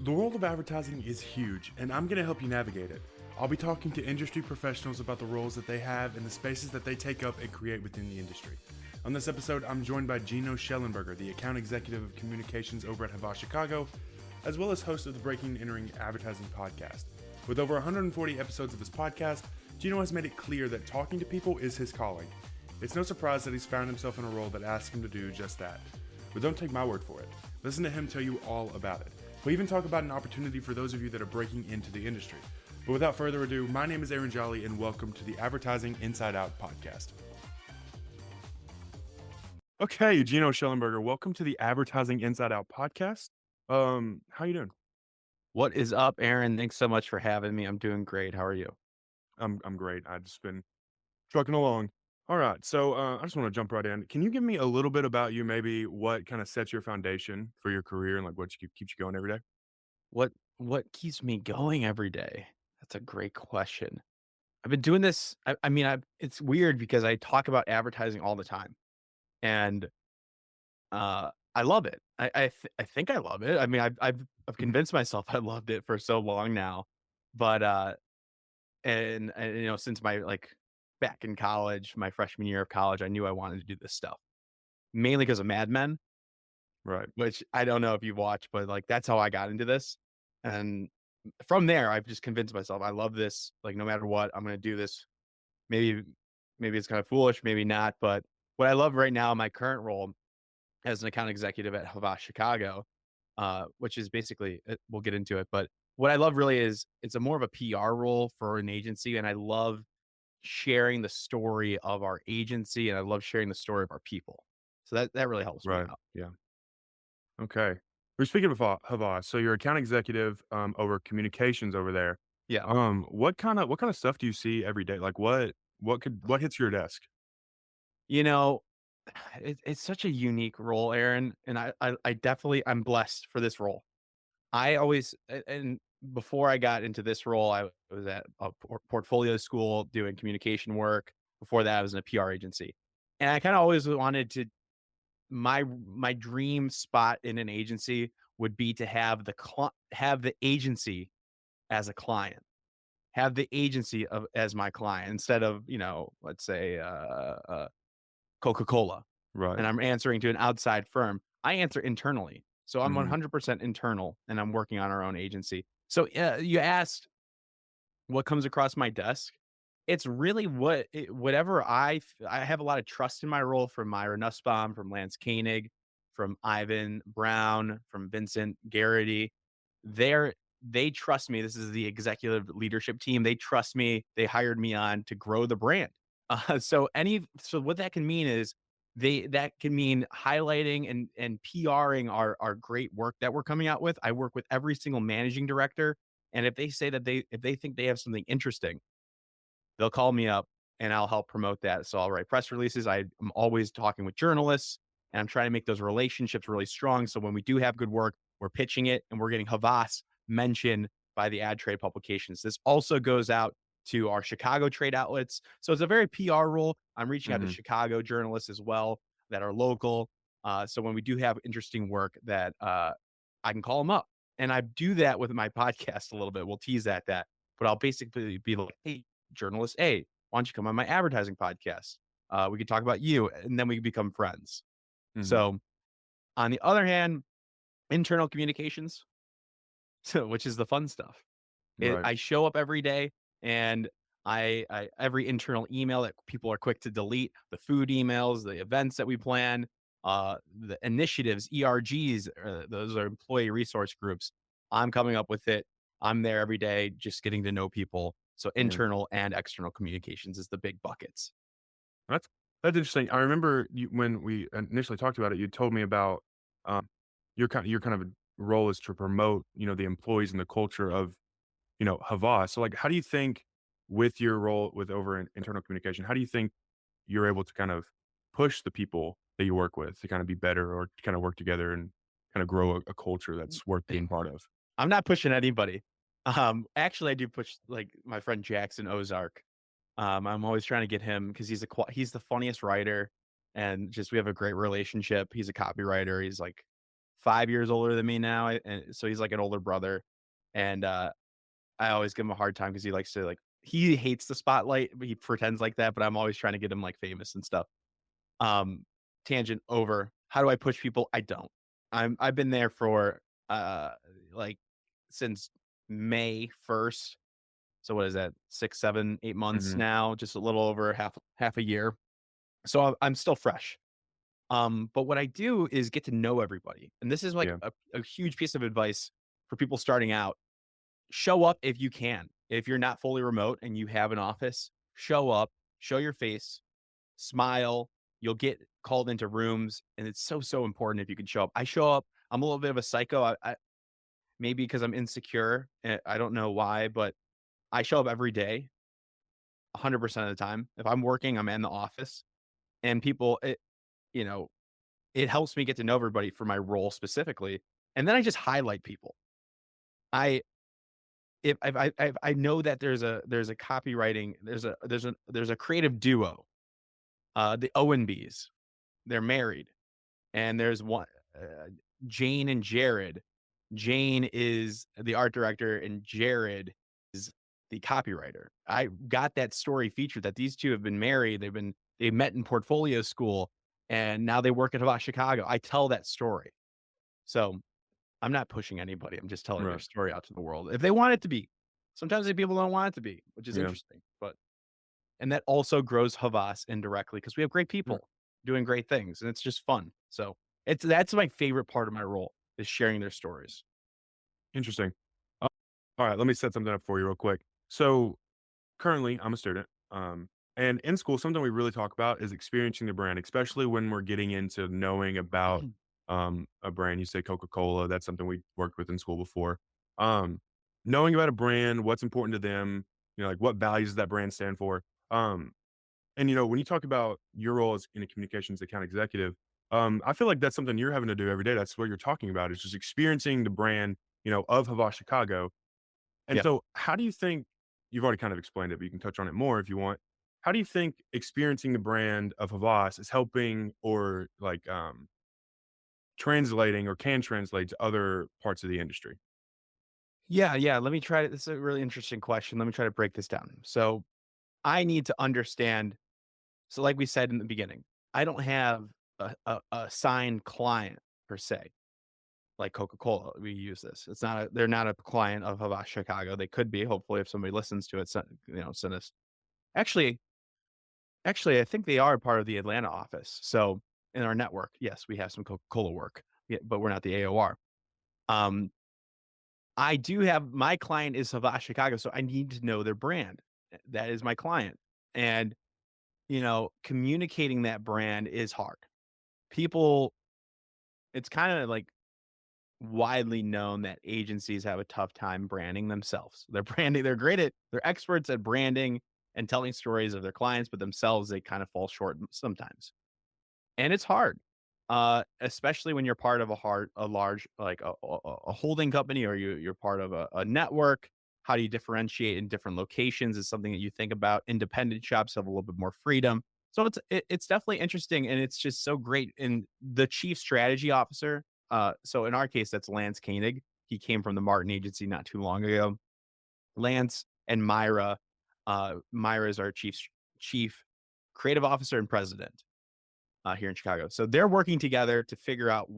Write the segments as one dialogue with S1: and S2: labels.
S1: The world of advertising is huge, and I'm going to help you navigate it. I'll be talking to industry professionals about the roles that they have and the spaces that they take up and create within the industry. On this episode, I'm joined by Geno Schellenberger, the account executive of communications over at Havas Chicago, as well as host of the Breaking and Entering Advertising podcast. With over 140 episodes of his podcast, Geno has made it clear that talking to people is his calling. It's no surprise that he's found himself in a role that asks him to do just that. But don't take my word for it. Listen to him tell you all about it. We'll even talk about an opportunity for those of you that are breaking into the industry. But without further ado, my name is Aaron Jolly, and welcome to the Advertising Inside Out podcast. Okay, Geno Schellenberger, welcome to the Advertising Inside Out podcast. How you doing?
S2: What is up, Aaron? Thanks so much for having me. I'm doing great. How are you?
S1: I'm great. I've just been trucking along. All right, so I just want to jump right in. Can you give me a little bit about you, maybe what kind of sets your foundation for your career and like what keeps you going every day?
S2: What keeps me going every day? That's a great question. I've been doing this. It's weird because I talk about advertising all the time, and I love it. I think I love it. I mean, I've
S1: Mhm.
S2: convinced myself I loved it for so long now, but and since my back in college, my freshman year of college, I knew I wanted to do this stuff mainly because of Mad Men.
S1: Right.
S2: Which I don't know if you've watched, but, that's how I got into this, and from there, I've just convinced myself, I love this, no matter what, I'm gonna do this. Maybe maybe it's kinda foolish, maybe not, but what I love right now in my current role as an account executive at Havas Chicago, which is basically we'll get into it, but what I love really is it's a more of a PR role for an agency, and I love sharing the story of our agency, and I love sharing the story of our people. So that really helps me
S1: Right.
S2: out.
S1: Yeah. Okay. We're speaking of Havas, so you're account executive over communications over there.
S2: Yeah.
S1: What kind of stuff do you see every day? Like what hits your desk?
S2: You know, it's such a unique role, Aaron, and I definitely I'm blessed for this role. I always and before I got into this role, I was at a portfolio school doing communication work. Before that, I was in a PR agency, and I kind of always wanted to. My dream spot in an agency would be to have have the agency as a client, have the agency as my client instead of let's say Coca-Cola,
S1: Right.
S2: and I'm answering to an outside firm. I answer internally. So I'm
S1: Mhm.
S2: 100% internal and I'm working on our own agency. So you asked what comes across my desk. It's really whatever I have a lot of trust in my role from Myra Nussbaum, from Lance Koenig, from Ivan Brown, from Vincent Garrity. They trust me. This is the executive leadership team. They trust me. They hired me on to grow the brand. So what that can mean is that can mean highlighting and PRing our great work that we're coming out with. I work with every single managing director, and if they say that if they think they have something interesting, they'll call me up and I'll help promote that. So I'll write press releases. I'm always talking with journalists and I'm trying to make those relationships really strong. So when we do have good work, we're pitching it and we're getting Havas mentioned by the ad trade publications. This also goes out to our Chicago trade outlets. So it's a very PR role. I'm reaching out to
S1: Mhm.
S2: Chicago journalists as well that are local. So when we do have interesting work that I can call them up. And I do that with my podcast a little bit. We'll tease that. But I'll basically be like, hey, journalist A, why don't you come on my advertising podcast? We could talk about you, and then we become friends.
S1: Mhm.
S2: So, on the other hand, internal communications, so which is the fun stuff.
S1: Right.
S2: I show up every day, and I every internal email that people are quick to delete, the food emails, the events that we plan, the initiatives, ERGs, those are employee resource groups. I'm coming up with it. I'm there every day, just getting to know people. So
S1: Yeah.
S2: internal and external communications is the big buckets.
S1: That's that's interesting. I remember you when we initially talked about it, you told me about um your kind of role is to promote, the employees and the culture of, Havas. So like how do you think with your role with over in internal communication, how do you think you're able to kind of push the people that you work with to kind of be better or to kind of work together and kind of grow a culture that's worth being part of?
S2: I'm not pushing anybody. Actually, I do push my friend Jackson Ozark. I'm always trying to get him because he's the funniest writer, and just we have a great relationship. He's a copywriter. He's like 5 years older than me now, and so he's like an older brother, and I always give him a hard time because he likes to like he hates the spotlight, but he pretends like that, but I'm always trying to get him like famous and stuff. Um, Tangent over. How do I push people? I don't. I've been there for like since May 1st. So what is that? 6, 7, 8 months
S1: Hmm.
S2: now, just a little over half a year. So I'm still fresh. But what I do is get to know everybody. And this is like
S1: Yeah.
S2: a huge piece of advice for people starting out. Show up if you can. If you're not fully remote and you have an office, show up, show your face, smile. You'll get called into rooms, and it's so, so important if you can show up. I show up. I'm a little bit of a psycho. I maybe because I'm insecure. I don't know why, but I show up every day, 100% of the time. If I'm working, I'm in the office, and you know, it helps me get to know everybody for my role specifically, and then I just highlight people. I if I know that there's a copywriting there's a creative duo, the Owenbys. They're married, and there's one, uh, Jane and Jared. Jane is the art director, and Jared is the copywriter. I got that story featured that these 2 have been married. They met in portfolio school, and now they work at Havas Chicago. I tell that story. So, I'm not pushing anybody. I'm just telling their
S1: Right.
S2: story out to the world if they want it to be. Sometimes the people don't want it to be, which is
S1: Yeah.
S2: interesting, but and that also grows Havas indirectly because we have great
S1: Yeah.
S2: people doing great things, and it's just fun. So, that's my favorite part of my role is sharing their stories.
S1: Interesting. Uh, all right. Let me set something up for you real quick. So currently, I'm a student. And in school, something we really talk about is experiencing the brand, especially when we're getting into knowing about a brand. You say Coca Cola. That's something we worked with in school before. Um, Knowing about a brand, what's important to them, like what values does that brand stand for. And when you talk about your role as in a communications account executive, I feel like that's something you're having to do every day. That's what you're talking about. Is just experiencing the brand, of Havas Chicago. And
S2: Yeah.
S1: so how do you think you've already kind of explained it, but you can touch on it more if you want. How do you think experiencing the brand of Havas is helping or like translating or can translate to other parts of the industry?
S2: Yeah, yeah, let me try to this is a really interesting question. Let me try to break this down. So, I need to understand so like we said in the beginning, I don't have a signed client per se, like Coca-Cola. We use this. They're not a client of Havas Chicago. They could be, hopefully, if somebody listens to it, send us actually Actually, I think they are part of the Atlanta office. So, in our network, yes, we have some Coca-Cola work, yeah, but we're not the AOR. Um, I do have my client is Havas Chicago, so I need to know their brand. That is my client. And, communicating that brand is hard. People it's kinda like widely known that agencies have a tough time branding themselves. They're experts at branding and telling stories of their clients, but themselves, they kind of fall short sometimes. And it's hard, especially when you're part of a large, like a holding company, or you're part of a network. How do you differentiate in different locations is something that you think about. Independent shops have a little bit more freedom. So it's definitely interesting, and it's just so great. And the chief strategy officer, so in our case, that's Lance Koenig. He came from the Martin Agency not too long ago. Lance and Myra, Myra is our chief creative officer and president here in Chicago. So they're working together to figure out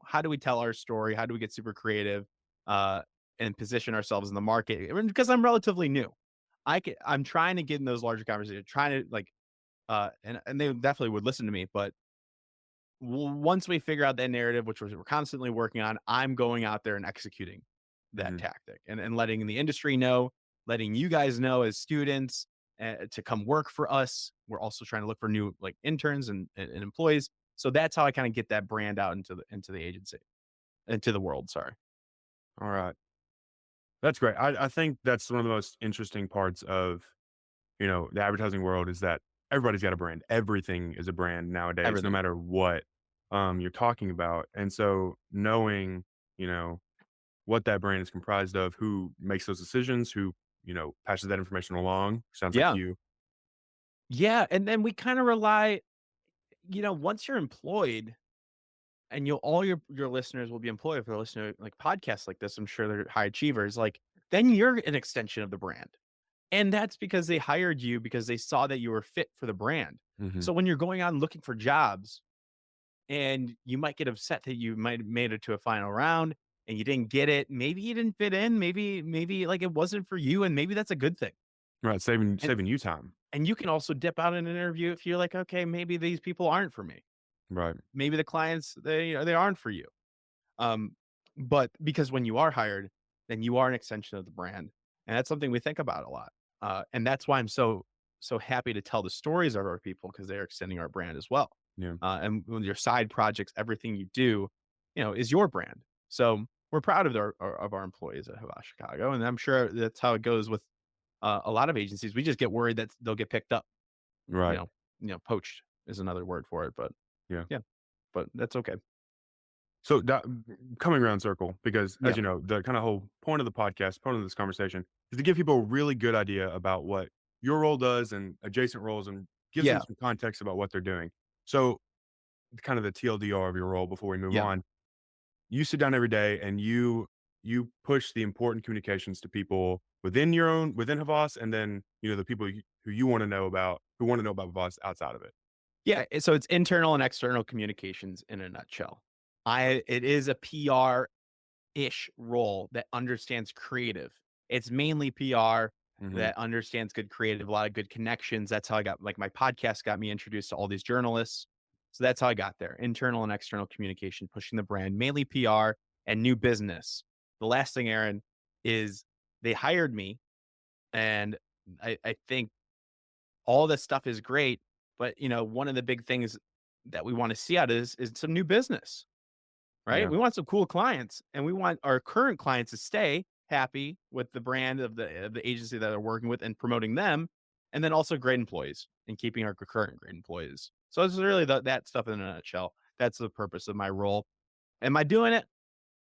S2: how do we tell our story? How do we get super creative uh, and position ourselves in the market? Because I'm relatively new, I'm trying to get in those larger conversations, trying to like, and they definitely would listen to me. But once we figure out that narrative, which we're constantly working on, I'm going out there and executing that
S1: Mhm.
S2: tactic and letting the industry know, letting you guys know as students to come work for us. We're also trying to look for new like interns and employees. So that's how I kind of get that brand out into the agency, into the world. Sorry.
S1: All right. That's great. I think that's one of the most interesting parts of, the advertising world is that everybody's got a brand. Everything is a brand nowadays, no
S2: Everything.
S1: matter what you're talking about. And so knowing, you know, what that brand is comprised of, who makes those decisions, who, passes that information along. Sounds like
S2: Yeah.
S1: you.
S2: Yeah. And then we kind of rely, once you're employed, and you'll all your listeners will be employed if they're listening to like podcasts like this. I'm sure they're high achievers. Like then you're an extension of the brand. And that's because they hired you because they saw that you were fit for the brand.
S1: Hmm.
S2: So when you're going on looking for jobs and you might get upset that you might have made it to a final round and you didn't get it, maybe you didn't fit in, maybe like it wasn't for you and maybe that's a good thing.
S1: Right. Saving
S2: And
S1: saving you time.
S2: and you can also dip out in an interview if you're like, okay, maybe these people aren't for me.
S1: Right.
S2: Maybe the clients they aren't for you. Um, but because when you are hired, then you are an extension of the brand, and that's something we think about a lot. And that's why I'm so happy to tell the stories of our people because they're extending our brand as well.
S1: Yeah.
S2: And when your side projects, everything you do, is your brand. So we're proud of our employees at Havas Chicago, and I'm sure that's how it goes with a lot of agencies. We just get worried that they'll get picked up. You
S1: Right.
S2: know, poached is another word for it, but
S1: Yeah.
S2: yeah, but that's okay.
S1: So coming around circle, because as
S2: Yeah,
S1: you know, the kind of whole point of the podcast, point of this conversation is to give people a really good idea about what your role does and adjacent roles and gives them
S2: yeah,
S1: some context about what they're doing. So kind of the TLDR of your role before we move
S2: yeah.
S1: on, you sit down every day and you push the important communications to people within Havas and then, the people who you want to know about, who want to know about Havas outside of it.
S2: Yeah, so it's internal and external communications in a nutshell. It is a PR-ish role that understands creative. It's mainly PR
S1: Hmm.
S2: that understands good creative, a lot of good connections. That's how I got like my podcast got me introduced to all these journalists. So that's how I got there. Internal and external communication, pushing the brand, mainly PR and new business. The last thing, Aaron, is they hired me and I think all this stuff is great, but one of the big things that we want to see out of this is some new business, right?
S1: Yeah.
S2: We want some cool clients and we want our current clients to stay happy with the brand of the agency that they're working with and promoting them. And then also great employees and keeping our current great employees. So it's really that stuff in a nutshell. That's the purpose of my role. Am I doing it?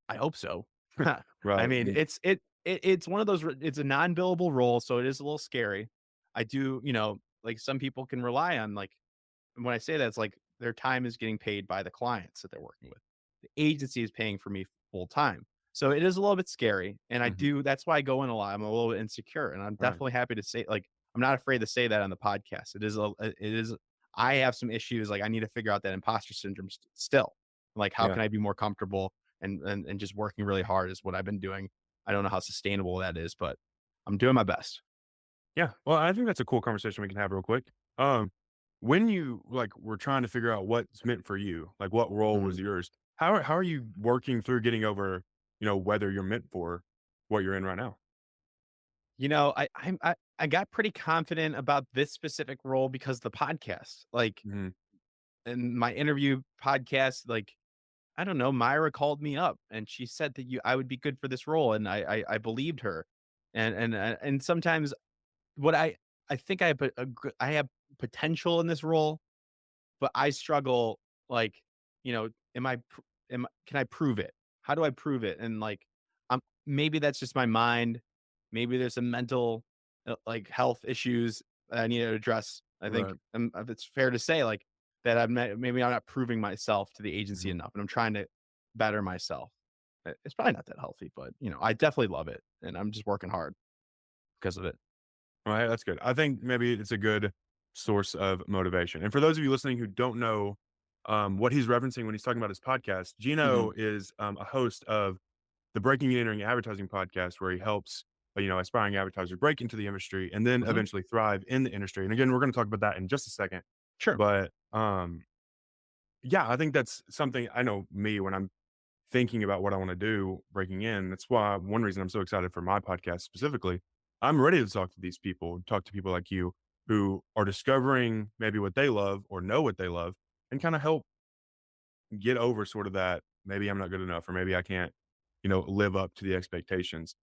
S2: I hope so. I
S1: Right.
S2: mean, it's one of those. It's a non-billable role, so it is a little scary. I do, like some people can rely on like and when I say that, it's like their time is getting paid by the clients that they're working with. The agency is paying for me full time. So it is a little bit scary. And
S1: Hmm.
S2: that's why I go in a lot. I'm a little bit insecure. And I'm
S1: Right.
S2: definitely happy to say, like, I'm not afraid to say that on the podcast. I have some issues. Like, I need to figure out that imposter syndrome still. Like, how
S1: Yeah.
S2: can I be more comfortable and just working really hard is what I've been doing. I don't know how sustainable that is, but I'm doing my best.
S1: Yeah. Well, I think that's a cool conversation we can have real quick. Um, when you were trying to figure out what's meant for you, like what role
S2: Mhm.
S1: was yours, how are you working through getting over, whether you're meant for what you're in right now?
S2: I got pretty confident about this specific role because the podcast, like
S1: Hmm.
S2: in my interview podcast, like I don't know, Myra called me up and she said that I would be good for this role, and I believed her, and sometimes what I think I have I have potential in this role, but I struggle, like, am I pr can I prove it? How do I prove it? And, like, maybe that's just my mind. Maybe there's some mental, like, health issues that I need to address. I think,
S1: Right.
S2: if it's fair to say, like, that maybe I'm not proving myself to the agency
S1: Hmm.
S2: enough, and I'm trying to better myself. It's probably not that healthy, but, I definitely love it, and I'm just working hard because of it.
S1: All right. That's good. I think maybe it's a good source of motivation. And for those of you listening who don't know what he's referencing when he's talking about his podcast,
S2: Mhm.
S1: Gino is a host of the Breaking and Entering Advertising podcast, where he helps aspiring advertisers break into the industry and then
S2: Mhm.
S1: eventually thrive in the industry. And again, we're going to talk about that in just a second.
S2: Sure.
S1: But yeah, I think that's something I know me when I'm thinking about what I want to do breaking in. That's why one reason I'm so excited for my podcast specifically. I'm ready to talk to these people, talk to people like you who are discovering maybe what they love or know what they love and kind of help get over sort of that maybe I'm not good enough or maybe I can't, live up to the expectations.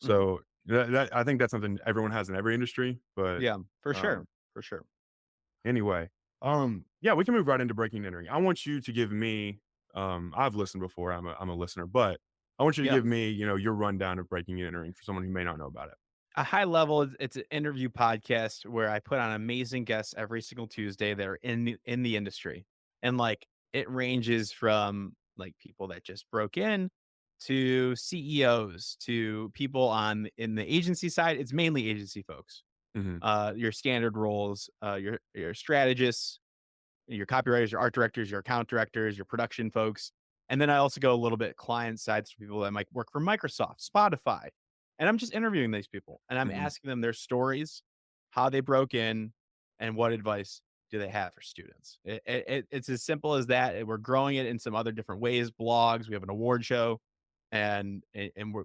S2: Mhm.
S1: So that I think that's something everyone has in every industry. But
S2: Yeah, for
S1: um,
S2: sure, for sure.
S1: anyway, yeah, we can move right into breaking and entering. I want you to give me, I've listened before. I'm a listener, but I want you to
S2: Yeah.
S1: give me, your rundown of breaking and entering for someone who may not know about it.
S2: A high level, it's an interview podcast where I put on amazing guests every single Tuesday that are in the industry. And like it ranges from like people that just broke in to CEOs to people on in the agency side. It's mainly agency folks.
S1: Hmm.
S2: Your standard roles, your strategists, your copywriters, your art directors, your account directors, your production folks. And then I also go a little bit client side for people that might work for Microsoft, Spotify. And I'm just interviewing these people and I'm
S1: Hmm.
S2: asking them their stories, how they broke in, and what advice do they have for students. It's as simple as that. We're growing it in some other different ways, blogs. We have an award show, and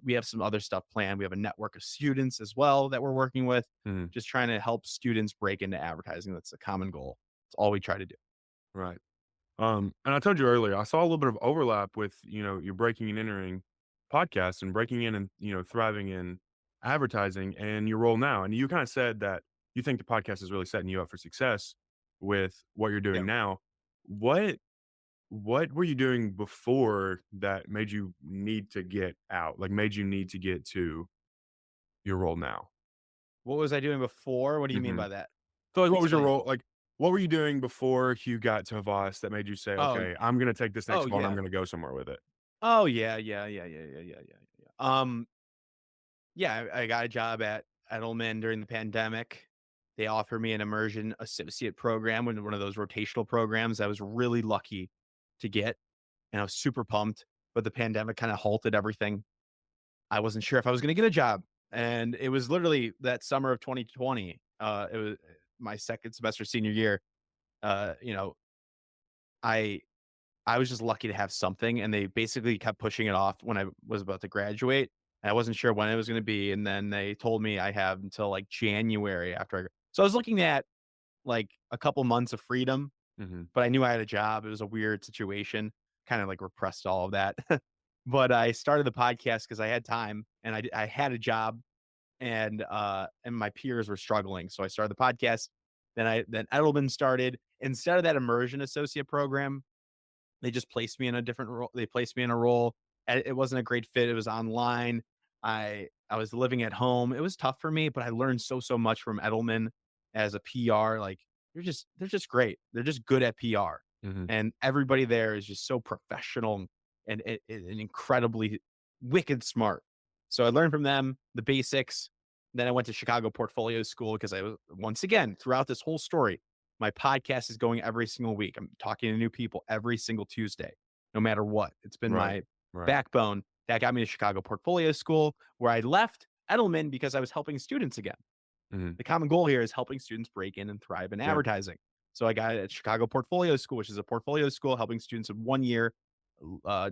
S2: we have some other stuff planned. We have a network of students as well that we're working with,
S1: Hmm.
S2: just trying to help students break into advertising. That's a common goal. It's all we try to do.
S1: Right. And I told you earlier, I saw a little bit of overlap with, your breaking and entering podcast and breaking in and, thriving in advertising and your role now. And you kind of said that you think the podcast is really setting you up for success with what you're doing
S2: Yeah.
S1: now. What what were you doing before that made you need to get out? Like made you need to get to your role now?
S2: What was I doing before? What do you mean
S1: Hmm.
S2: by that?
S1: So like what was your
S2: Explain it.
S1: role? Like what were you doing before you got to Havas that made you say,
S2: Oh,
S1: okay, I'm gonna take this next
S2: oh,
S1: role and I'm
S2: yeah.
S1: gonna go somewhere with it?
S2: Oh, yeah, yeah, yeah, yeah, yeah, yeah, yeah, yeah. Yeah, I got a job at Edelman during the pandemic. They offered me an immersion associate program, one of those rotational programs I was really lucky to get, and I was super pumped, but the pandemic kinda halted everything. I wasn't sure if I was gonna get a job, and it was literally that summer of 2020. It was my 2nd semester senior year. You know, I I was just lucky to have something, and they basically kept pushing it off when I was about to graduate. And I wasn't sure when it was gonna be, and then they told me I have until, like, January after so I was looking at, like, a couple months of freedom,
S1: Mhm.
S2: but I knew I had a job. It was a weird situation, kinda, like, repressed all of that. But I started the podcast because I had time, and I had a job, and my peers were struggling, so I started the podcast. Then Edelman started. Instead of that immersion associate program, they just placed me in a different role. They placed me in a role. And it wasn't a great fit. It was online. I was living at home. It was tough for me, but I learned so much from Edelman as a PR. Like they're just great. They're just good at PR,
S1: Mhm.
S2: and everybody there is just so professional and incredibly wicked smart. So I learned from them the basics. Then I went to Chicago Portfolio School because I was once again throughout this whole story my podcast is going every single week. I'm talking to new people every single Tuesday, no matter what. It's been
S1: Right.
S2: my
S1: Right.
S2: backbone that got me to Chicago Portfolio School, where I left Edelman because I was helping students again.
S1: Mhm.
S2: The common goal here is helping students break in and thrive in
S1: Yeah.
S2: advertising. So I got it at Chicago Portfolio School, which is a portfolio school helping students in 1 year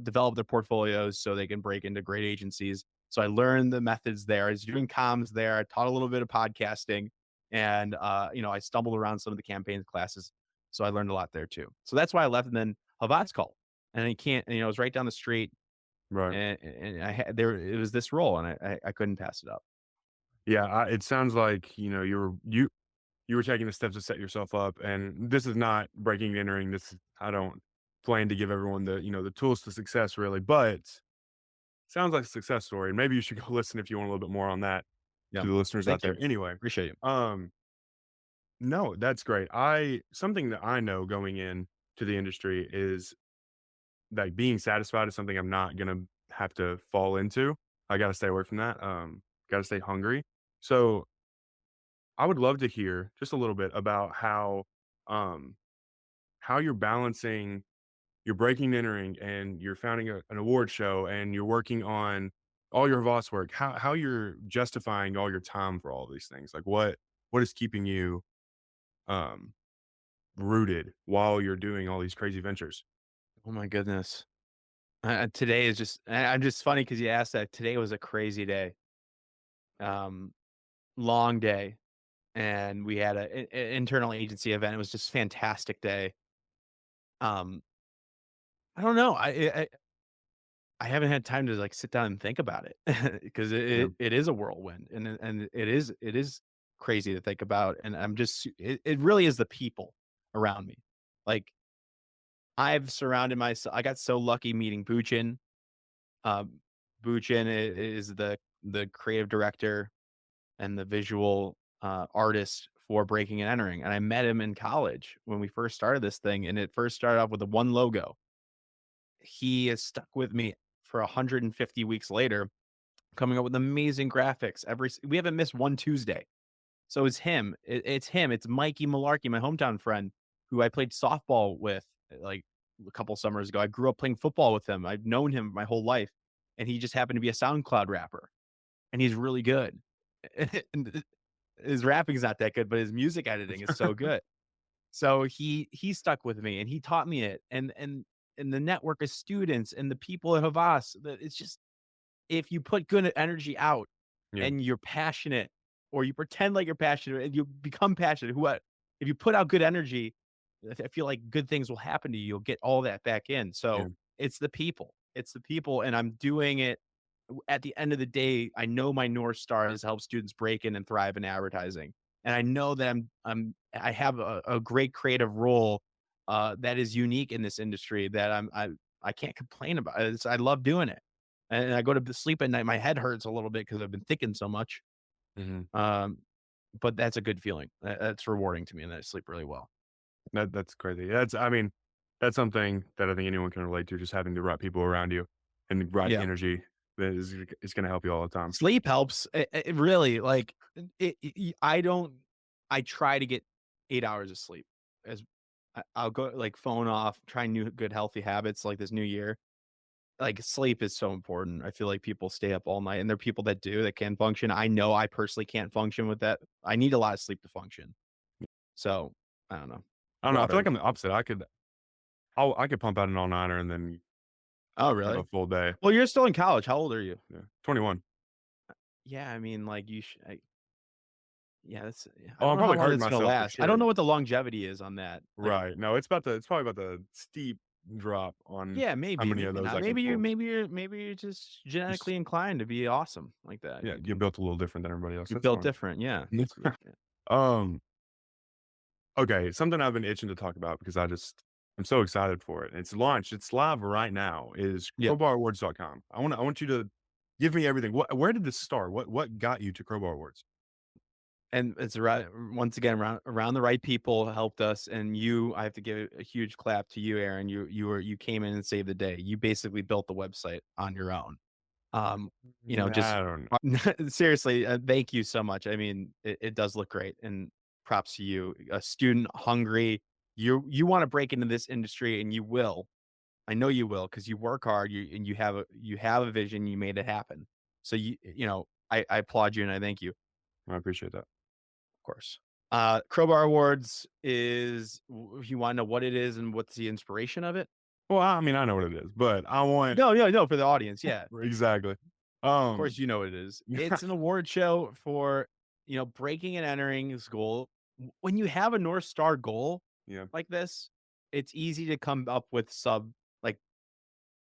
S2: develop their portfolios so they can break into great agencies. So I learned the methods there. I was doing comms there. I taught a little bit of podcasting, and I stumbled around some of the campaigns classes. So I learned a lot there too. So that's why I left. And then Havas called, and I can't. And, it was right down the street,
S1: Right.
S2: and I had there. It was this role, and I couldn't pass it up.
S1: Yeah, it sounds like, you were taking the steps to set yourself up, and this is not breaking and entering. This is I don't plan to give everyone the tools to success really, but sounds like a success story, and maybe you should go listen if you want a little bit more on that
S2: Yeah.
S1: to the listeners out
S2: Thank
S1: there.
S2: you.
S1: Anyway,
S2: Appreciate you.
S1: um, no, that's great. I something that I know going in to the industry is like being satisfied is something I'm not gonna have to fall into. I gotta stay away from that. Gotta stay hungry. So I would love to hear just a little bit about um, how you're balancing your breaking and entering and you're founding an award show and you're working on all your Voss work. How you're justifying all your time for all of these things? Like what is keeping you um, rooted while you're doing all these crazy ventures?
S2: Oh my goodness. Today is just. I'm just funny because you asked that. Today was a crazy day. Um, Long day, and we had a internal agency event. It was just fantastic day. Um, I don't know. I haven't had time to like sit down and think about it because
S1: Yeah.
S2: it is a whirlwind and it is crazy to think about. And it really is the people around me. Like I've surrounded myself. I got so lucky meeting Buchin. Um, is the creative director and the visual artist for breaking and entering. And I met him in college when we first started this thing, and it first started off with a one logo. he is stuck with me for 150 weeks later, coming up with amazing graphics. We haven't missed one Tuesday. So it's him. It's him. It's Mikey Malarkey, my hometown friend, who I played softball with like a couple summers ago. I grew up playing football with him. I've known him my whole life, and he just happened to be a SoundCloud rapper, and he's really good. And his rapping's not that good, but his music editing is so good. So he stuck with me, and he taught me it, and the network of students and the people at Havas. It's just if you put good energy out
S1: Yeah.
S2: and you're passionate or you pretend like you're passionate and you become passionate, if you put out good energy, I feel like good things will happen to you. You'll get all that back in.
S1: Yeah.
S2: So it's the people. It's the people. And I'm doing it at the end of the day. I know my North Star is to help students break in and thrive in advertising. And I know that I have a great creative role that is unique in this industry that I can't complain about. I love doing it. And I go to sleep at night, my head hurts a little bit because I've been thinking so much.
S1: Mhm.
S2: Um, but that's a good feeling. That's rewarding to me, and I sleep really well.
S1: That's crazy. I mean, that's something that I think anyone can relate to, just having the right people around you and the right
S2: Yeah.
S1: energy that is gonna help you all the time.
S2: Sleep helps. It really, like, I don't I try to get 8 hours of sleep as I'll go, like, phone off, try new good healthy habits like this new year. Like, sleep is so important. I feel like people stay up all night, and there are people that do, that can function. I know I personally can't function with that. I need a lot of sleep to function. So, I don't know.
S1: I don't know, I feel like
S2: Water.
S1: I'm the opposite. I could pump out an all-nighter and then
S2: Oh,
S1: have a
S2: really?
S1: full day.
S2: Well, you're still in college. How old are you?
S1: Yeah. 21.
S2: Yeah, I mean, like, yeah, yeah, I
S1: Oh,
S2: don't
S1: I'm
S2: know how
S1: probably
S2: long
S1: hurting
S2: it's gonna
S1: myself for
S2: last. I don't
S1: sure.
S2: know what the longevity is on that. Like,
S1: Right. No, it's probably about the steep drop on
S2: yeah,
S1: how
S2: maybe,
S1: many of
S2: maybe
S1: those
S2: not.
S1: I can pull.
S2: Maybe you're just
S1: Just
S2: genetically inclined to be awesome like that.
S1: yeah, you're built a little different than everybody else.
S2: You're
S1: That's
S2: built
S1: fine.
S2: different. Yeah. Yeah.
S1: Um, okay, something I've been itching to talk about because I'm so excited for it. It's launched. It's live right now. Is
S2: Yeah.
S1: crowbarawards.com. I want you to give me everything. Where did this start? What got you to Crowbar Awards?
S2: And it's right once again around the right people helped us. And I have to give a huge clap to you, Aaron. You came in and saved the day. You basically built the website on your own. Um, just
S1: I don't know.
S2: seriously, thank you so much. I mean, it does look great, and props to you. A student hungry, you want to break into this industry, and you will. I know you will because you work hard. You you have a vision. You made it happen. So I applaud you and I thank you, of
S1: I appreciate that.
S2: course. Crowbar Awards is. If you want to know what it is and what's the inspiration of it?
S1: Well, I mean, I know what it is, but I want
S2: No, no, no. For the audience, yeah.
S1: exactly.
S2: Of course,
S1: Um,
S2: you know what it is. It's an award show for, breaking and entering school. When you have a North Star goal
S1: yeah.
S2: like this, it's easy to come up with like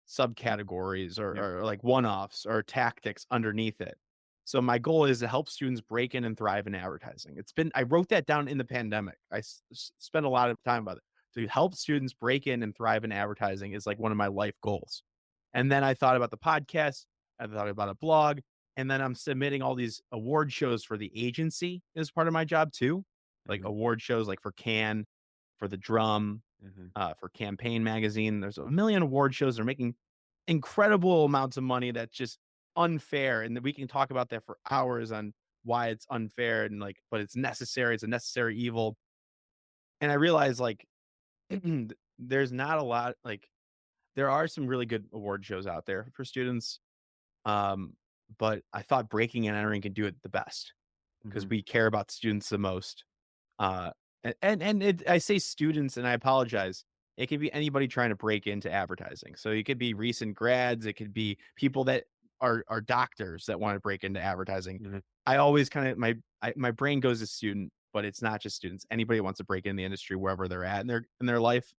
S2: subcategories
S1: Yep.
S2: or like one-offs or tactics underneath it. So my goal is to help students break in and thrive in advertising. I wrote that down in the pandemic. Spent a lot of time about it. To help students break in and thrive in advertising is like one of my life goals. And then I thought about the podcast, I thought about a blog, and then I'm submitting all these award shows for the agency as part of my job too. Like
S1: Mhm.
S2: award shows like for Can, for the Drum,
S1: Mhm.
S2: for Campaign Magazine. There's a million award shows. They're making incredible amounts of money that's just unfair. And we can talk about that for hours on why it's unfair and like, but it's necessary. It's a necessary evil. And I realized like there's not a lot like there are some really good award shows out there for students. Um, but I thought breaking and entering can do it the best because
S1: Mhm.
S2: we care about students the most. Uh, I say students, and I apologize. It could be anybody trying to break into advertising. So it could be recent grads. It could be people that are doctors that want to break into advertising.
S1: Mhm.
S2: I always kind of my brain goes to student, but it's not just students. Anybody wants to break in the industry wherever they're at in their life.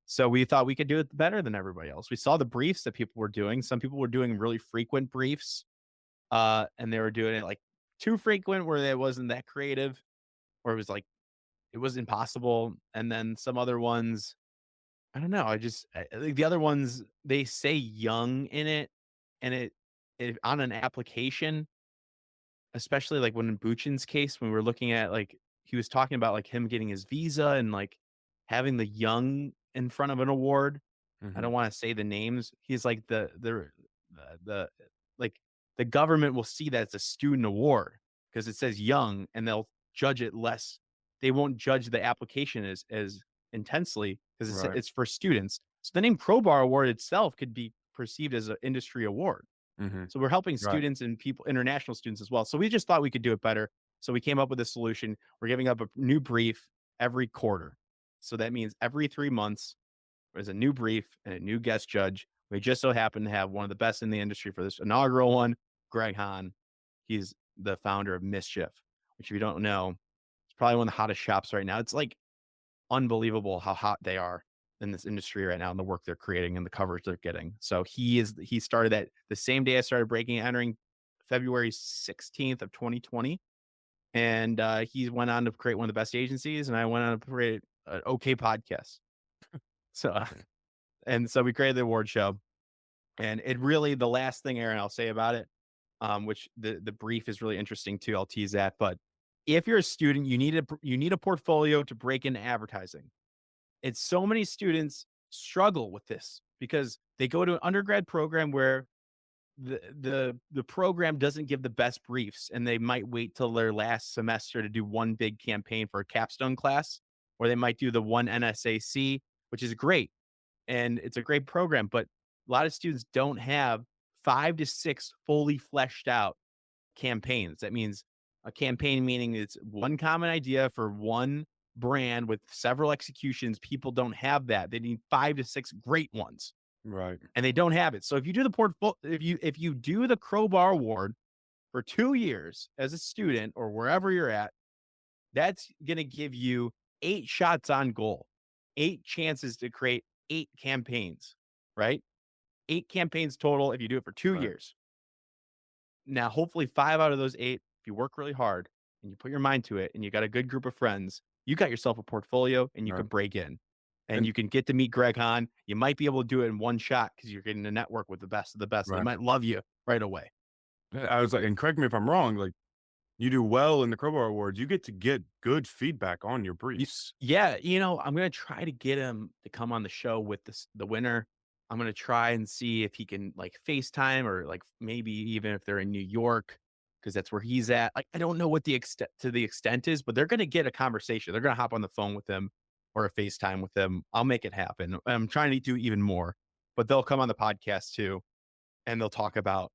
S2: So we thought we could do it better than everybody else. We saw the briefs that people were doing. Some people were doing really frequent briefs, and they were doing it like too frequent where it wasn't that creative, or it was like it was impossible. And then some other ones, I don't know. Like the other ones, they say young in it, and it on an application, especially like when in Buchan's case, when we were looking at like he was talking about like him getting his visa and like having the young in front of an award. I
S1: Hmm.
S2: don't want to say the names. He's like the like the government will see that it's a student award because it says young and they'll judge it less. They won't judge the application as intensely because
S1: Right.
S2: it's for students. So the name Crowbar Award itself could be perceived as an industry award.
S1: Hmm.
S2: So we're helping
S1: Right.
S2: students and people, international students as well. So we just thought we could do it better. So we came up with a solution. We're giving up a new brief every quarter. So that means every 3 months, there's a new brief and a new guest judge. We just so happen to have one of the best in the industry for this inaugural one, Greg Hahn. He's the founder of Mischief, which if you don't know, it's probably one of the hottest shops right now. It's like unbelievable how hot they are in this industry right now and the work they're creating and the coverage they're getting. So he started that the same day I started breaking entering February 16th of 2020. And he went on to create one of the best agencies, and I went on to create an okay podcast. So and so we created the award show. And it really the last thing, Aaron, I'll say about it, which the brief is really interesting too. I'll tease that. But if you're a student, you need a portfolio to break into advertising. It's so many students struggle with this because they go to an undergrad program where the program doesn't give the best briefs and they might wait till their last semester to do one big campaign for a capstone class, or they might do the one NSAC, which is great and it's a great program, but a lot of students don't have 5 to 6 fully fleshed out campaigns. That means a campaign meaning it's one common idea for one brand with several executions. People don't have that. They need 5 to 6 great ones,
S1: Right.
S2: and they don't have it. So if you do the portfolio, if you do the Crowbar Award for 2 years as a student or wherever you're at, that's going to give you 8 shots on goal, 8 chances to create 8 campaigns, right? 8 campaigns total if you do it for two
S1: Right.
S2: years. Now, hopefully, 5 out of those 8, if you work really hard and you put your mind to it and you got a good group of friends, you got yourself a portfolio and you
S1: Right.
S2: can break in and
S1: And
S2: you can get to meet Greg Hahn. You might be able to do it in one shot because you're getting to network with the best of the best. They
S1: right.
S2: might love you right away.
S1: I was like, and correct me if I'm wrong. Like you do well in the Crowbar Awards, you get good feedback on your briefs.
S2: Yeah, I'm gonna try to get him to come on the show with the winner. I'm gonna try and see if he can like FaceTime or like maybe even if they're in New York, because that's where he's at. Like, I don't know what the extent is, but they're gonna get a conversation. They're gonna hop on the phone with him or a FaceTime with him. I'll make it happen. I'm trying to do even more, but they'll come on the podcast too, and they'll talk about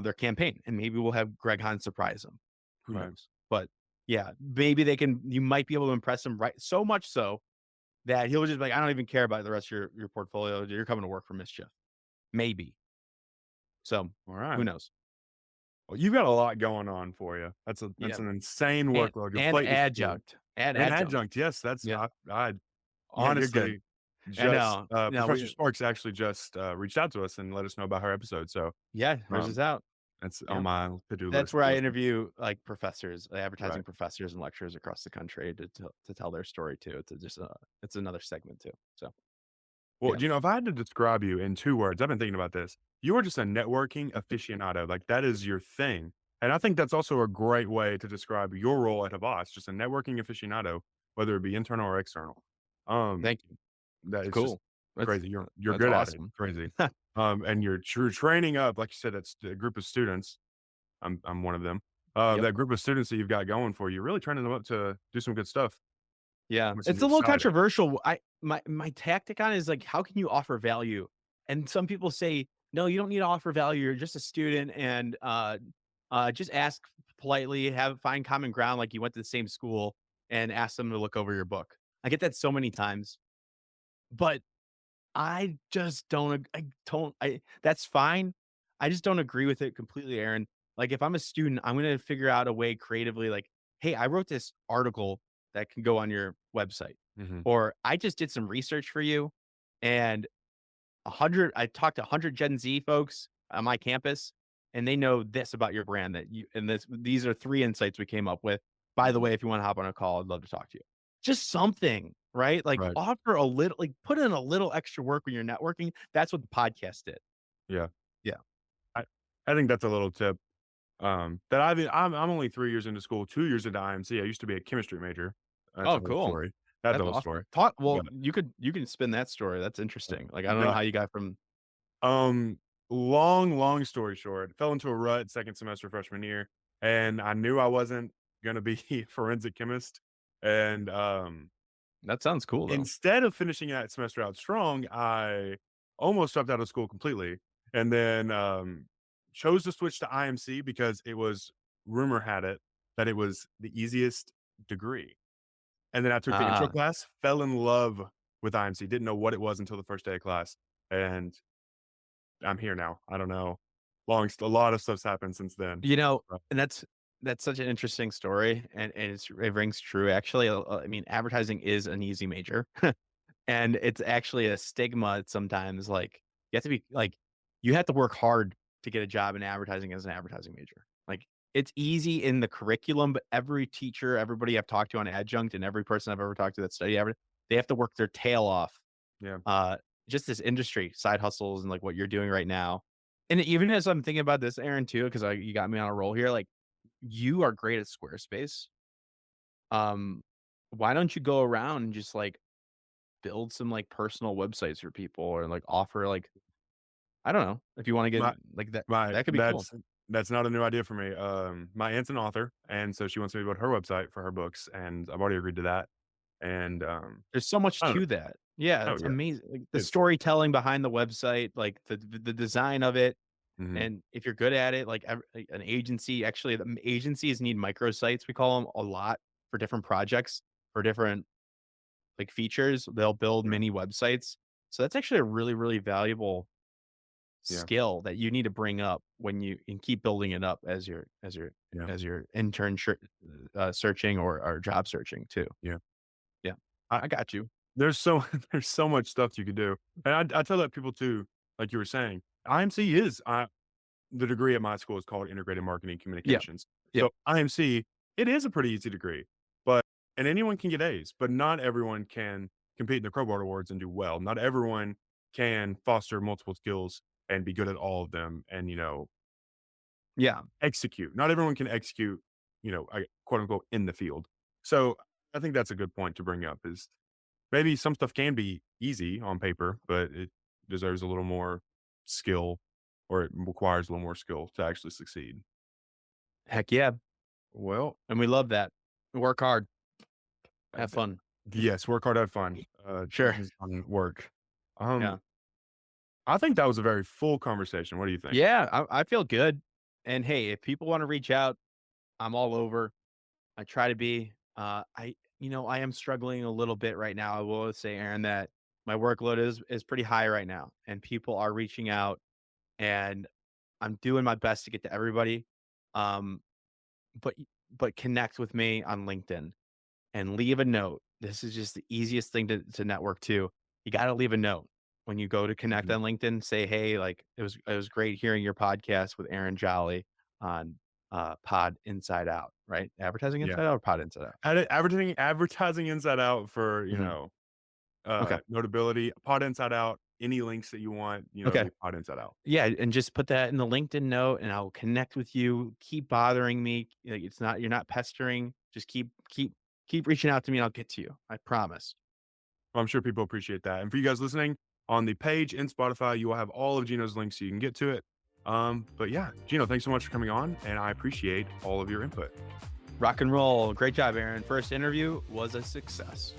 S2: their campaign, and maybe we'll have Greg Hahn surprise them. Who
S1: Right.
S2: knows? But yeah, maybe you might be able to impress him, right? So much so that he'll just be like, I don't even care about the rest of your portfolio. You're coming to work for Mischief. Maybe. So
S1: All right.
S2: who knows?
S1: Well, you've got a lot going on for you. That's
S2: Yeah.
S1: an insane
S2: And,
S1: workload. Your
S2: and
S1: plate is full.
S2: adjunct. And
S1: And
S2: adjunct.
S1: adjunct, yes, that's
S2: Yeah.
S1: I
S2: Yeah, you're good.
S1: honestly
S2: I
S1: just
S2: know. No,
S1: Professor Sparks actually just reached out to us and let us know about her episode. So
S2: yeah, hers is
S1: um,
S2: out.
S1: that's
S2: Yeah.
S1: on my to-do
S2: That's
S1: list
S2: where
S1: to
S2: I
S1: listen.
S2: interview like professors,
S1: Right.
S2: advertising professors and lecturers across the country to tell their story too. It's another segment too. So
S1: Well,
S2: yeah.
S1: if I had to describe you in 2 words, I've been thinking about this. You are just a networking aficionado. Like that is your thing. And I think that's also a great way to describe your role at Havas, just a networking aficionado, whether it be internal or external. Um,
S2: Thank you.
S1: that
S2: It's
S1: it's just
S2: cool. That's
S1: crazy. You're
S2: that's
S1: good at it.
S2: awesome.
S1: Crazy. And you're training up, like you said, that's a group of students. I'm one of them.
S2: Yep.
S1: That group of students that you've got going for you, really training them up to do some good stuff,
S2: Yeah,
S1: which is
S2: it's a little
S1: exciting.
S2: controversial. My tactic on it is like, how can you offer value? And some people say, no, you don't need to offer value. You're just a student, and just ask politely, find common ground, like you went to the same school, and ask them to look over your book. I get that so many times, but I just don't. I don't. I That's fine. I just don't agree with it completely, Aaron. Like if I'm a student, I'm gonna figure out a way creatively. Like, hey, I wrote this article that can go on your website,
S1: Mhm.
S2: or I just did some research for you, and 100. I talked to 100 Gen Z folks on my campus, and they know this about your brand that you. And these are 3 insights we came up with. By the way, if you want to hop on a call, I'd love to talk to you. Just something, right? Like
S1: Right.
S2: offer a little, like put in a little extra work when you're networking. That's what the podcast did.
S1: Yeah.
S2: Yeah.
S1: I I think that's a little tip. That I'm only 3 years into school, 2 years into IMC. I used to be a chemistry major. That's
S2: Oh,
S1: a whole
S2: cool.
S1: story. That's the
S2: That's
S1: whole
S2: awesome.
S1: story.
S2: Talk well,
S1: But,
S2: you can spin that story. That's interesting. Like, I don't know
S1: the
S2: how you got from
S1: um, long story short, fell into a rut second semester freshman year, and I knew I wasn't gonna be a forensic chemist. And
S2: that sounds cool though.
S1: instead of finishing that semester out strong, I almost dropped out of school completely, and then chose to switch to IMC because it was rumor had it that it was the easiest degree. And then I took the intro
S2: Ah,
S1: class, fell in love with IMC, didn't know what it was until the first day of class, and I'm here now. I don't know. A lot of stuff's happened since then.
S2: you know,
S1: But
S2: and that's such an interesting story, and it rings true. Actually, I mean, advertising is an easy major. And it's actually a stigma sometimes, like, you have to be like, you have to work hard to get a job in advertising as an advertising major. Like, it's easy in the curriculum, but every teacher, everybody I've talked to on adjunct, and every person I've ever talked to that study they have to work their tail off.
S1: yeah,
S2: Uh, just this industry, side hustles, and like what you're doing right now. And even as I'm thinking about this, Aaron, too, because you got me on a roll here. Like, you are great at Squarespace. Um, why don't you go around and just like build some, like, personal websites for people or, like, offer, like I don't know, if you wanna get
S1: my
S2: like that
S1: my
S2: that could be cool.
S1: that's not a new idea for me. My aunt's an author, and so she wants me to build her website for her books, and I've already agreed to that. And
S2: There's so much
S1: I don't know.
S2: to that. Yeah,
S1: Oh
S2: it's
S1: yeah,
S2: amazing, like, the
S1: it's
S2: storytelling behind the website, like, the design of it,
S1: mhm,
S2: and if you're good at it, like, an agency actually, agencies need microsites, we call them, a lot for different projects, for different, like, features. They'll build
S1: yeah,
S2: mini websites. So that's actually a really, really valuable
S1: yeah,
S2: skill that you need to bring up when you and keep building it up
S1: yeah,
S2: as your intern searching or job searching too.
S1: yeah.
S2: Yeah,
S1: I
S2: I got you.
S1: There's so there's so much stuff you could do, and I tell that people too, like you were saying. IMC is the degree at my school is called Integrated Marketing
S2: Yeah,
S1: Communications.
S2: yeah,
S1: So IMC, it is a pretty easy degree, but and anyone can get A's, but not everyone can compete in the Crowbar Awards and do well. Not everyone can foster multiple skills and be good at all of them and,
S2: yeah.
S1: execute. Not everyone can execute, quote unquote in the field. So I think that's a good point to bring up is maybe some stuff can be easy on paper, but it deserves a little more skill or it requires a little more skill to actually succeed.
S2: Heck yeah,
S1: Well,
S2: and we love that. Work hard,
S1: uh,
S2: have fun.
S1: yes, work hard, have fun.
S2: Sure.
S1: Focus on work.
S2: Yeah,
S1: I think that was a very full conversation. What do you think?
S2: yeah. I feel good. And hey, if people want to reach out, I'm all over. I try to be. I am struggling a little bit right now. I will say, Aaron, that my workload is pretty high right now, and people are reaching out, and I'm doing my best to get to everybody. Um, but connect with me on LinkedIn and leave a note. This is just the easiest thing to network to. You got to leave a note when you go to connect
S1: Mhm.
S2: on LinkedIn. Say, hey, like it was great hearing your podcast with Aaron Jolly on Pod Inside Out, right? Advertising
S1: Yeah.
S2: Inside Out or Pod Inside Out.
S1: Advertising inside out for,
S2: Mhm. Okay.
S1: notability, pod inside out, any links that you want,
S2: Okay.
S1: be pod inside out.
S2: Yeah, and just put that in the LinkedIn note, and I'll connect with you. Keep bothering me. Like, it's not you're not pestering. Just keep reaching out to me, and I'll get to you. I promise.
S1: I'm sure people appreciate that. And for you guys listening, on the page in Spotify, you will have all of Gino's links so you can get to it. But yeah, Gino, thanks so much for coming on, and I appreciate all of your input.
S2: Rock and roll. Great job, Aaron. First interview was a success.